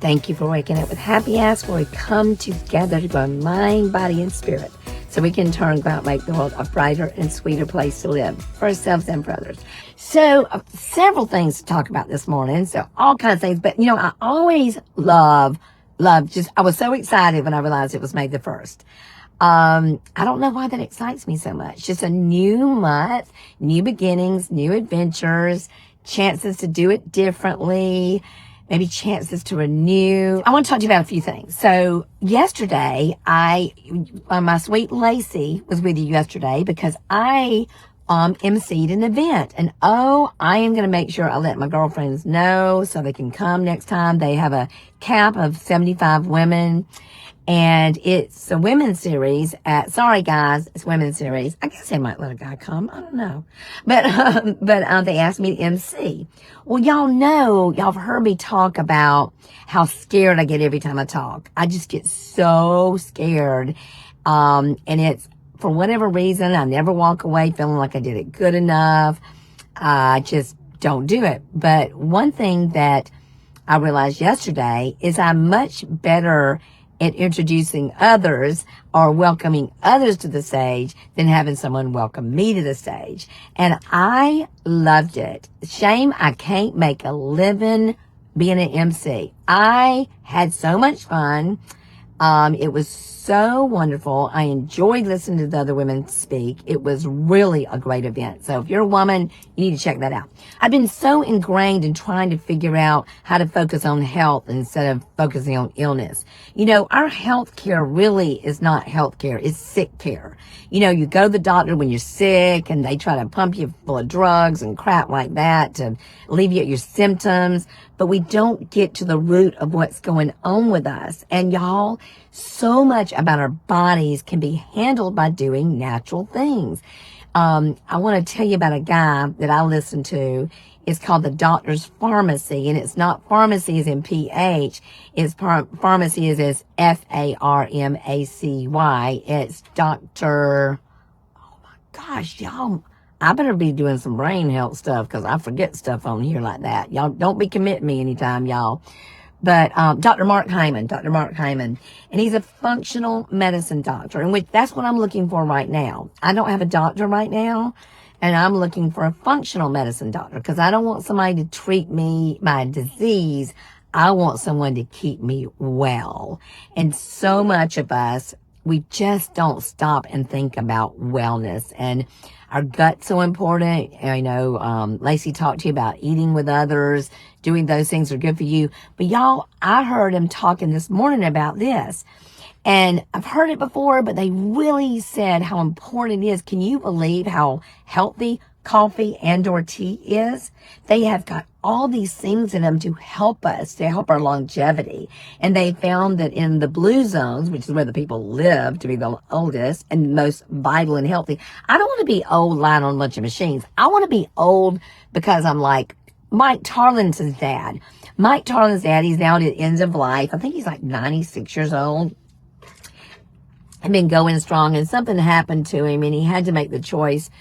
Thank you for waking up with Happy Ass, where we come together to grow mind, body, and spirit so we can turn about make the world a brighter and sweeter place to live for ourselves and for others. So several things to talk about this morning. So all kinds of things. But, I always love I was so excited when I realized it was May the 1st. I don't know why that excites me so much. Just a new month, new beginnings, new adventures, chances to do it differently, maybe chances to renew. I want to talk to you about a few things. So yesterday, my sweet Lacey was with you yesterday because I emceed an event. And I am going to make sure I let my girlfriends know so they can come next time. They have a cap of 75 women. And it's a women's series sorry guys, it's women's series. I guess they might let a guy come. I don't know. But they asked me to MC. Well, y'all have heard me talk about how scared I get every time I talk. I just get so scared. And it's, for whatever reason, I never walk away feeling like I did it good enough. I just don't do it. But one thing that I realized yesterday is I'm much better at introducing others or welcoming others to the stage than having someone welcome me to the stage. And I loved it. Shame I can't make a living being an MC. I had so much fun. It was so wonderful. I enjoyed listening to the other women speak. It was really a great event. So if you're a woman, you need to check that out. I've been so ingrained in trying to figure out how to focus on health instead of focusing on illness. Our health care really is not health care. It's sick care. You go to the doctor when you're sick and they try to pump you full of drugs and crap like that to alleviate your symptoms. But we don't get to the root of what's going on with us. And y'all, so much about our bodies can be handled by doing natural things. I want to tell you about a guy that I listen to. It's called the Doctor's Pharmacy, and it's not pharmacy as in PH. It's pharmacy as FARMACY. It's Dr. Oh my gosh, y'all. I better be doing some brain health stuff because I forget stuff on here like that. Y'all don't be committing me anytime, y'all. But Dr. Mark Hyman. And he's a functional medicine doctor, in which that's what I'm looking for right now. I don't have a doctor right now, and I'm looking for a functional medicine doctor because I don't want somebody to treat my disease. I want someone to keep me well. And so much of us, we just don't stop and think about wellness. And our gut's so important. I know Lacey talked to you about eating with others, doing those things are good for you. But y'all, I heard him talking this morning about this. And I've heard it before, but they really said how important it is. Can you believe how healthy coffee and or tea is? They have got all these things in them to help us, to help our longevity. And they found that in the blue zones, which is where the people live to be the oldest and most vital and healthy. I don't want to be old lying on a bunch of machines. I want to be old because I'm like Mike Tarlin's dad. Mike Tarlin's dad, he's now at the end of life. I think he's like 96 years old. I've been going strong, and something happened to him, and he had to make the choice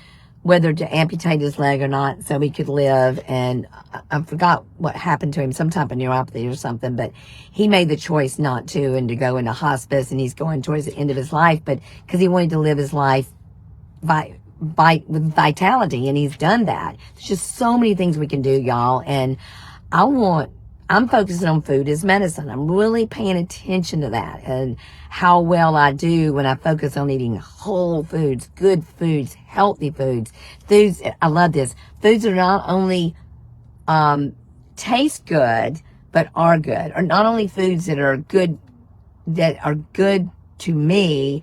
whether to amputate his leg or not so he could live. And I forgot what happened to him, some type of neuropathy or something, but he made the choice not to and to go into hospice, and he's going towards the end of his life, but because he wanted to live his life with vitality, and he's done that. There's just so many things we can do, y'all, and I'm focusing on food as medicine. I'm really paying attention to that and how well I do when I focus on eating whole foods, good foods, healthy foods. Foods, I love this. Foods that not only taste good, but are good. Or not only foods that are good to me.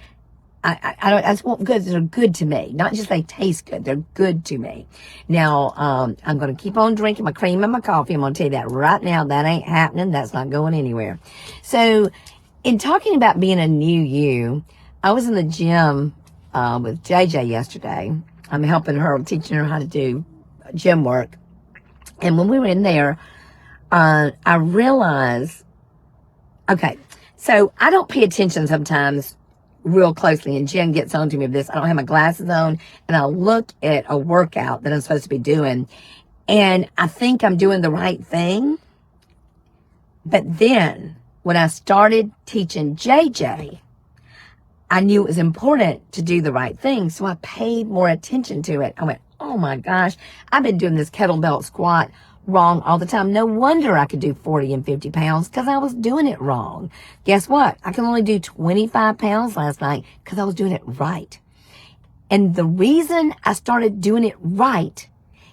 I just want goods that are good to me, not just they taste good. They're good to me. Now, I'm going to keep on drinking my cream and my coffee. I'm going to tell you that right now. That ain't happening. That's not going anywhere. So, in talking about being a new you, I was in the gym with JJ yesterday. I'm helping her, teaching her how to do gym work. And when we were in there, I realized, okay, so I don't pay attention sometimes real closely, and Jen gets on to me with this. I don't have my glasses on, and I'll look at a workout that I'm supposed to be doing, and I think I'm doing the right thing, But then when I started teaching JJ, I knew it was important to do the right thing. So I paid more attention to it. I went, oh my gosh, I've been doing this kettlebell squat wrong all the time. No wonder I could do 40 and 50 pounds because I was doing it wrong. Guess what? I can only do 25 pounds last night because I was doing it right. And the reason I started doing it right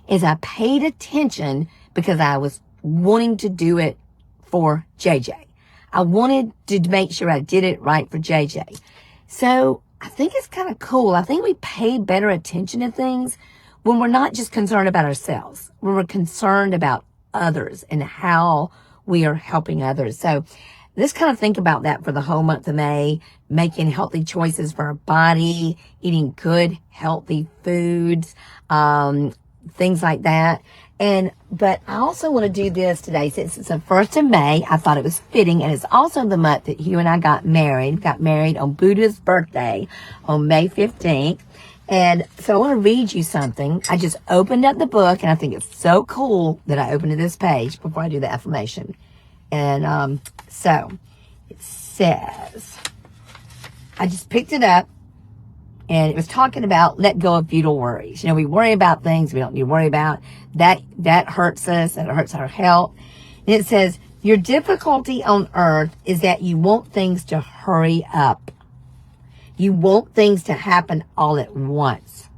is I paid attention because I was wanting to do it for JJ. I wanted to make sure I did it right for JJ. So I think it's kind of cool. I think we pay better attention to things when we're not just concerned about ourselves, when we're concerned about others and how we are helping others. So let's kind of think about that for the whole month of May, making healthy choices for our body, eating good, healthy foods, things like that. But I also want to do this today. Since it's the 1st of May, I thought it was fitting, and it's also the month that Hugh and I got married. Got married on Buddha's birthday on May 15th. And so I want to read you something. I just opened up the book, and I think it's so cool that I opened to this page before I do the affirmation. And so it says, I just picked it up, and it was talking about let go of futile worries. You know, we worry about things we don't need to worry about. That hurts us, and it hurts our health. And it says, your difficulty on earth is that you want things to hurry up. You want things to happen all at once.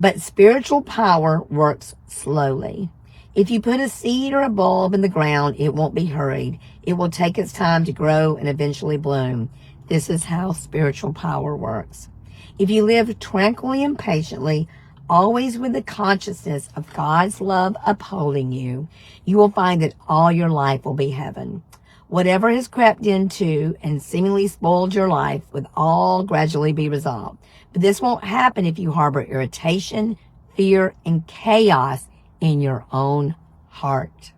But spiritual power works slowly. If you put a seed or a bulb in the ground, it won't be hurried. It will take its time to grow and eventually bloom. This is how spiritual power works. If you live tranquilly and patiently, always with the consciousness of God's love upholding you, you will find that all your life will be heaven. Whatever has crept into and seemingly spoiled your life would all gradually be resolved. But this won't happen if you harbor irritation, fear, and chaos in your own heart.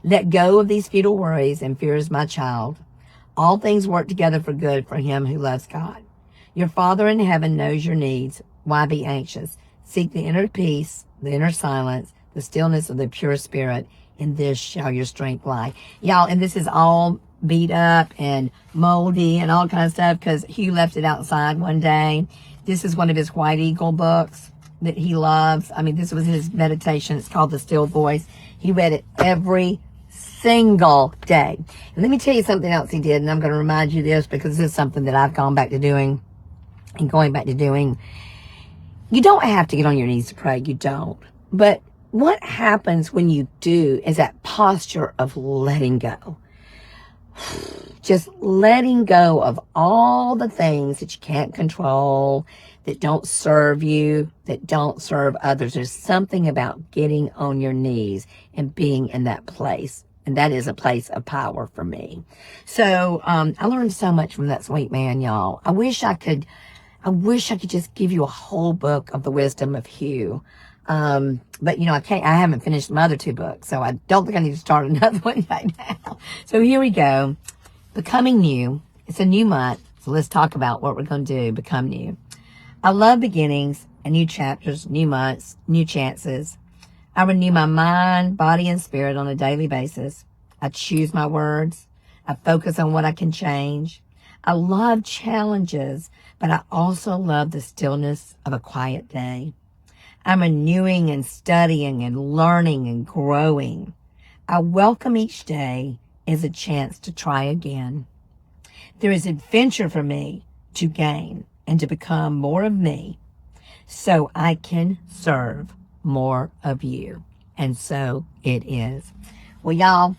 Let go of these futile worries and fears, my child. All things work together for good for him who loves God. Your Father in heaven knows your needs. Why be anxious? Seek the inner peace, the inner silence, the stillness of the pure spirit. In this shall your strength lie. Y'all, and this is all beat up and moldy and all kinds of stuff because Hugh left it outside one day. This is one of his White Eagle books that he loves. I mean, this was his meditation. It's called The Still Voice. He read it every single day. And let me tell you something else he did, and I'm going to remind you this because this is something that I've gone back to doing and going back to doing. You don't have to get on your knees to pray. You don't. But what happens when you do is that posture of letting go. Just letting go of all the things that you can't control, that don't serve you, that don't serve others. There's something about getting on your knees and being in that place. And that is a place of power for me. So I learned so much from that sweet man, y'all. I wish I could just give you a whole book of the wisdom of Hugh. But, you know, I haven't finished my other 2 books, so I don't think I need to start another one right now. So here we go. Becoming new. It's a new month, so let's talk about what we're going to do. Become new. I love beginnings and new chapters, new months, new chances. I renew my mind, body, and spirit on a daily basis. I choose my words. I focus on what I can change. I love challenges, but I also love the stillness of a quiet day. I'm renewing and studying and learning and growing. I welcome each day as a chance to try again. There is adventure for me to gain and to become more of me so I can serve more of you. And so it is. Well, y'all,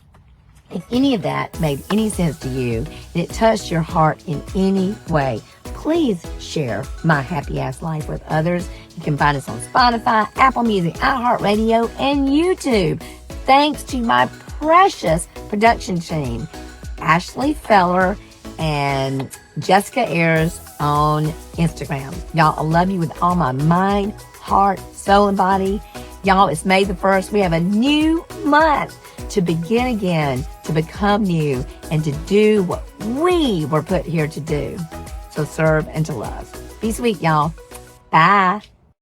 if any of that made any sense to you and it touched your heart in any way, please share My Happy Ass Life with others. You can find us on Spotify, Apple Music, iHeartRadio, and YouTube. Thanks to my precious production team, Ashley Feller and Jessica Ayers on Instagram. Y'all, I love you with all my mind, heart, soul, and body. Y'all, it's May the 1st. We have a new month to begin again, to become new, and to do what we were put here to do. So serve and to love. Be sweet, y'all. Bye.